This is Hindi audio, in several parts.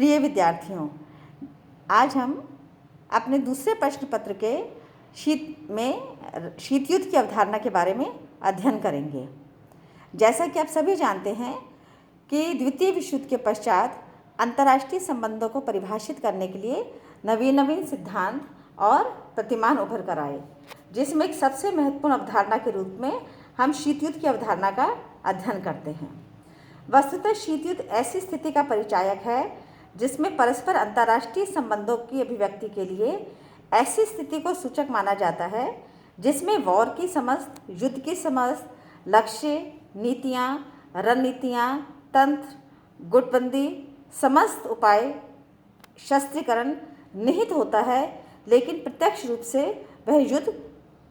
प्रिय विद्यार्थियों, आज हम अपने दूसरे प्रश्न पत्र के शीत युद्ध की अवधारणा के बारे में अध्ययन करेंगे। जैसा कि आप सभी जानते हैं कि द्वितीय विश्व युद्ध के पश्चात अंतर्राष्ट्रीय संबंधों को परिभाषित करने के लिए नवीन सिद्धांत और प्रतिमान उभर कर आए, जिसमें एक सबसे महत्वपूर्ण अवधारणा के रूप में हम शीत युद्ध की अवधारणा का अध्ययन करते हैं। वस्तुतः शीत युद्ध ऐसी स्थिति का परिचायक है जिसमें परस्पर अंतर्राष्ट्रीय संबंधों की अभिव्यक्ति के लिए ऐसी स्थिति को सूचक माना जाता है जिसमें वॉर की समस्त, युद्ध की समस्त लक्ष्य, नीतियाँ, रणनीतियाँ, तंत्र, गुटबंदी, समस्त उपाय, शस्त्रीकरण निहित होता है, लेकिन प्रत्यक्ष रूप से वह युद्ध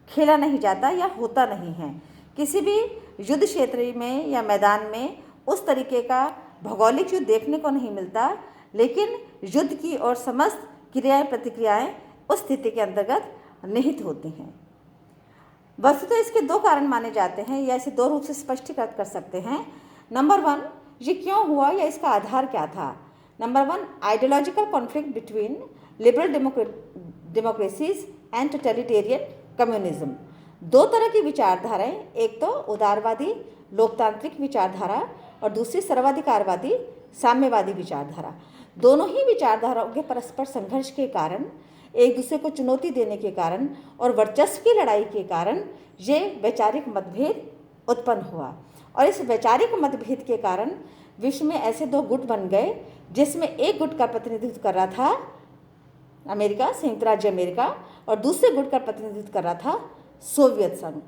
खेला नहीं जाता या होता नहीं है। किसी भी युद्ध क्षेत्र में या मैदान में उस तरीके का भौगोलिक युद्ध देखने को नहीं मिलता, लेकिन युद्ध की और समस्त क्रियाएं प्रतिक्रियाएं उस स्थिति के अंतर्गत निहित होती हैं। वस्तुतः इसके दो कारण माने जाते हैं या इसे दो रूप से स्पष्टीकृत कर सकते हैं। नंबर 1, ये क्यों हुआ या इसका आधार क्या था। Number 1, ideological conflict between liberal democracies and totalitarian communism. दो तरह की विचारधाराएं, एक तो उदारवादी लोकतांत्रिक विचारधारा और दूसरी सर्वाधिकारवादी साम्यवादी विचारधारा। दोनों ही विचारधाराओं के परस्पर संघर्ष के कारण, एक दूसरे को चुनौती देने के कारण और वर्चस्व की लड़ाई के कारण ये वैचारिक मतभेद उत्पन्न हुआ। और इस वैचारिक मतभेद के कारण विश्व में ऐसे दो गुट बन गए, जिसमें एक गुट का प्रतिनिधित्व कर रहा था अमेरिका, संयुक्त राज्य अमेरिका, और दूसरे गुट का प्रतिनिधित्व कर रहा था सोवियत संघ।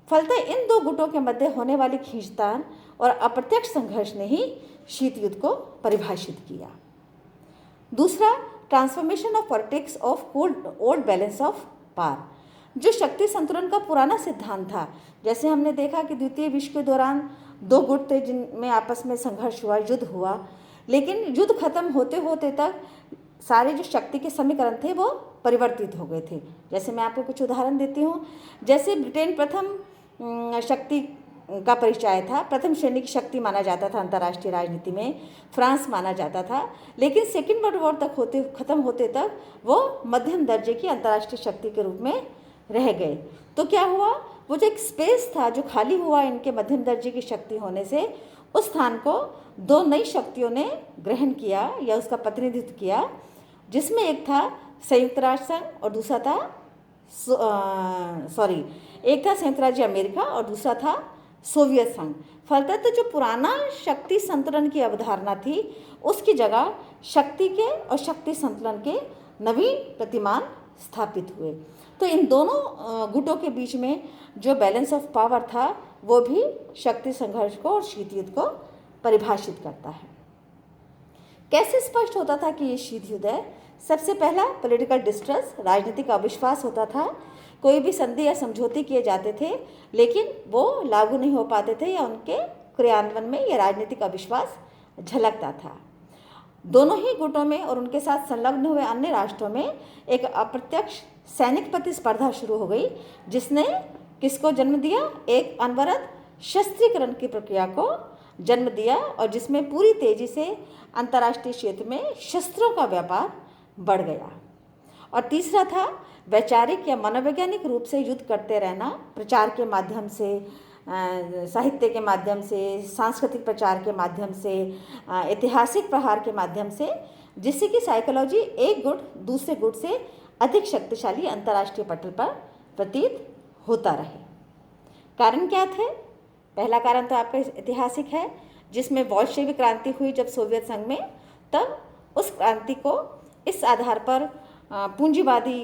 फलतः इन दो गुटों के मध्य होने वाली खींचतान और अप्रत्यक्ष संघर्ष ने ही शीत युद्ध को परिभाषित किया। दूसरा, transformation of politics of old balance of power, जो शक्ति संतुलन का पुराना सिद्धांत था। जैसे हमने देखा कि द्वितीय विश्व के दौरान दो गुट थे जिनमें आपस में संघर्ष हुआ, युद्ध हुआ, लेकिन युद्ध खत्म होते होते तक सारे जो शक्ति के समीकरण थे वो परिवर्तित हो गए थे। जैसे मैं आपको कुछ उदाहरण देती हूँ। जैसे ब्रिटेन प्रथम शक्ति का परिचय था, प्रथम श्रेणी की शक्ति माना जाता था अंतर्राष्ट्रीय राजनीति में, फ्रांस माना जाता था, लेकिन सेकेंड वर्ल्ड वॉर तक खत्म होते तक वो मध्यम दर्जे की अंतर्राष्ट्रीय शक्ति के रूप में रह गए। तो क्या हुआ, वो जो एक स्पेस था जो खाली हुआ इनके मध्यम दर्जे की शक्ति होने से, उस स्थान को दो नई शक्तियों ने ग्रहण किया या उसका प्रतिनिधित्व किया, जिसमें एक था संयुक्त राष्ट्र संघ और दूसरा था एक था संयुक्त राज्य अमेरिका और दूसरा था सोवियत संघ। फलतः तो जो पुराना शक्ति संतुलन की अवधारणा थी, उसकी जगह शक्ति के और शक्ति संतुलन के नवीन प्रतिमान स्थापित हुए। तो इन दोनों गुटों के बीच में जो बैलेंस ऑफ पावर था, वो भी शक्ति संघर्ष को और शीत युद्ध को परिभाषित करता है। कैसे स्पष्ट होता था कि ये शीत युद्ध है? सबसे पहला, पॉलिटिकल डिस्ट्रस्ट, राजनीतिक अविश्वास होता था। कोई भी संधि या समझौते किए जाते थे, लेकिन वो लागू नहीं हो पाते थे या उनके क्रियान्वयन में यह राजनीतिक अविश्वास झलकता था। दोनों ही गुटों में और उनके साथ संलग्न हुए अन्य राष्ट्रों में एक अप्रत्यक्ष सैनिक प्रतिस्पर्धा शुरू हो गई, जिसने किसको जन्म दिया? एक अनवरत शस्त्रीकरण की प्रक्रिया को जन्म दिया, और जिसमें पूरी तेजी से अंतर्राष्ट्रीय क्षेत्र में शस्त्रों का व्यापार बढ़ गया। और तीसरा था वैचारिक या मनोवैज्ञानिक रूप से युद्ध करते रहना, प्रचार के माध्यम से, साहित्य के माध्यम से, सांस्कृतिक प्रचार के माध्यम से, ऐतिहासिक प्रहार के माध्यम से, जिससे कि साइकोलॉजी एक गुट दूसरे गुट से अधिक शक्तिशाली अंतर्राष्ट्रीय पटल पर प्रतीत होता रहे। कारण क्या थे? पहला कारण तो आपका ऐतिहासिक है, जिसमें बोल्शेविक क्रांति हुई जब सोवियत संघ में, तब उस क्रांति को इस आधार पर पूंजीवादी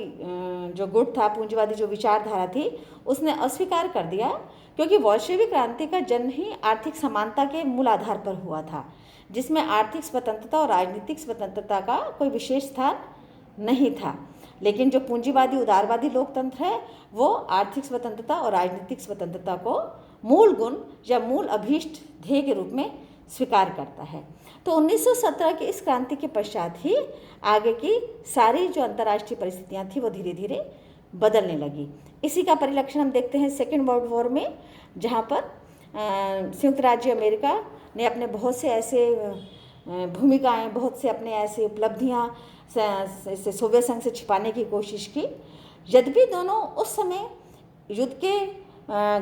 जो गुट था, पूंजीवादी जो विचारधारा थी, उसने अस्वीकार कर दिया, क्योंकि बोल्शेविक क्रांति का जन्म ही आर्थिक समानता के मूल आधार पर हुआ था, जिसमें आर्थिक स्वतंत्रता और राजनीतिक स्वतंत्रता का कोई विशेष स्थान नहीं था। लेकिन जो पूंजीवादी उदारवादी लोकतंत्र है, वो आर्थिक स्वतंत्रता और राजनीतिक स्वतंत्रता को मूल गुण या मूल अभीष्ट ध्येय के रूप में स्वीकार करता है। तो 1917 की इस क्रांति के पश्चात ही आगे की सारी जो अंतर्राष्ट्रीय परिस्थितियां थी वो धीरे धीरे बदलने लगी। इसी का परिलक्षण हम देखते हैं सेकेंड वर्ल्ड वॉर में, जहाँ पर संयुक्त राज्य अमेरिका ने अपने बहुत से ऐसे भूमिकाएं, बहुत से अपने ऐसे उपलब्धियां सोवियत संघ से छिपाने की कोशिश की। यद्यपि दोनों उस समय युद्ध के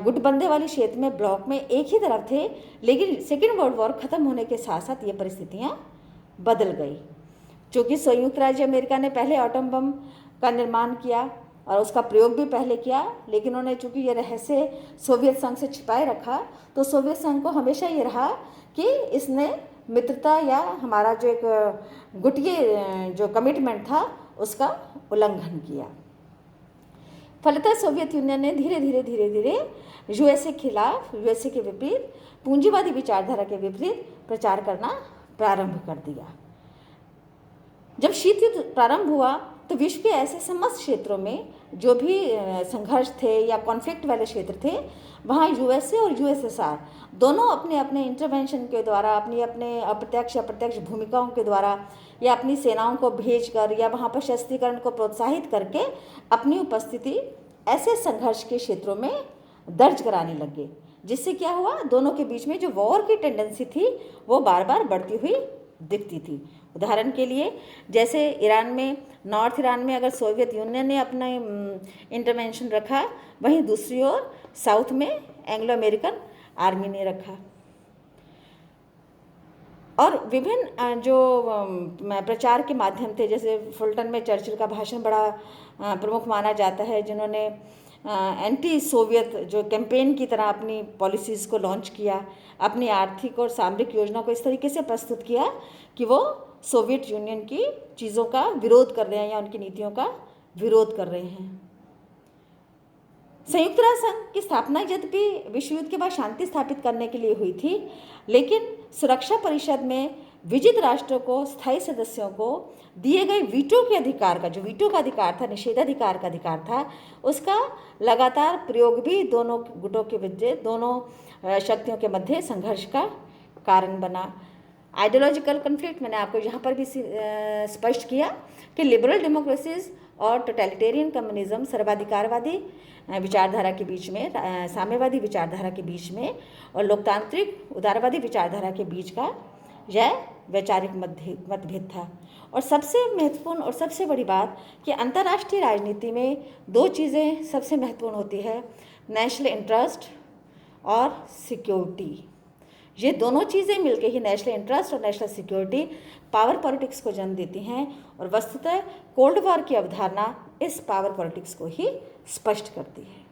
गुटबंदी वाले क्षेत्र में ब्लॉक में एक ही तरफ थे, लेकिन सेकेंड वर्ल्ड वॉर ख़त्म होने के साथ साथ ये परिस्थितियाँ बदल गई। चूँकि संयुक्त राज्य अमेरिका ने पहले एटम बम का निर्माण किया और उसका प्रयोग भी पहले किया, लेकिन उन्होंने चूँकि ये रहस्य सोवियत संघ से छिपाए रखा, तो सोवियत संघ को हमेशा ये रहा कि इसने मित्रता या हमारा जो एक गुटीय जो कमिटमेंट था उसका उल्लंघन किया। फलतः सोवियत यूनियन ने धीरे धीरे यूएसए के विपरीत, पूंजीवादी विचारधारा के विपरीत प्रचार करना प्रारंभ कर दिया। जब शीत युद्ध प्रारंभ हुआ तो विश्व के ऐसे समस्त क्षेत्रों में जो भी संघर्ष थे या कॉन्फ्लिक्ट वाले क्षेत्र थे, वहाँ यूएसए और यूएसएसआर दोनों अपने अपने इंटरवेंशन के द्वारा, अपनी अपने अप्रत्यक्ष भूमिकाओं के द्वारा या अपनी सेनाओं को भेजकर या वहाँ पर शस्त्रीकरण को प्रोत्साहित करके अपनी उपस्थिति ऐसे संघर्ष के क्षेत्रों में दर्ज कराने लगे, जिससे क्या हुआ, दोनों के बीच में जो वॉर की टेंडेंसी थी वो बार बार बढ़ती हुई दिखती थी। उदाहरण के लिए जैसे नॉर्थ ईरान में अगर सोवियत यूनियन ने अपना इंटरवेंशन रखा, वहीं दूसरी ओर साउथ में एंग्लो अमेरिकन आर्मी ने रखा। और विभिन्न जो प्रचार के माध्यम थे, जैसे फुलटन में चर्चिल का भाषण बड़ा प्रमुख माना जाता है, जिन्होंने एंटी सोवियत जो कैंपेन की तरह अपनी पॉलिसीज़ को लॉन्च किया, अपनी आर्थिक और सामरिक योजना को इस तरीके से प्रस्तुत किया कि वो सोवियत यूनियन की चीज़ों का विरोध कर रहे हैं या उनकी नीतियों का विरोध कर रहे हैं। संयुक्त राष्ट्र संघ की स्थापना यद्यपि विश्व युद्ध के बाद शांति स्थापित करने के लिए हुई थी, लेकिन सुरक्षा परिषद में विजित राष्ट्रों को, स्थायी सदस्यों को दिए गए वीटो के अधिकार का, जो वीटो का अधिकार था, निषेधाधिकार का अधिकार था, उसका लगातार प्रयोग भी दोनों गुटों के मध्य, दोनों शक्तियों के मध्य संघर्ष का कारण बना। आइडियोलॉजिकल कन्फ्लिक्ट मैंने आपको यहाँ पर भी स्पष्ट किया कि लिबरल डेमोक्रेसीज और टोटलिटेरियन कम्युनिज्म, सर्वाधिकारवादी विचारधारा के बीच में, साम्यवादी विचारधारा के बीच में और लोकतांत्रिक उदारवादी विचारधारा के बीच का यह वैचारिक मतभेद था। और सबसे महत्वपूर्ण और सबसे बड़ी बात कि अंतर्राष्ट्रीय राजनीति में दो चीज़ें सबसे महत्वपूर्ण होती है, नेशनल इंटरेस्ट और सिक्योरिटी। ये दोनों चीज़ें मिलकर ही, नेशनल इंटरेस्ट और नेशनल सिक्योरिटी, पावर पॉलिटिक्स को जन्म देती हैं। और वस्तुतः कोल्ड वॉर की अवधारणा इस पावर पॉलिटिक्स को ही स्पष्ट करती है।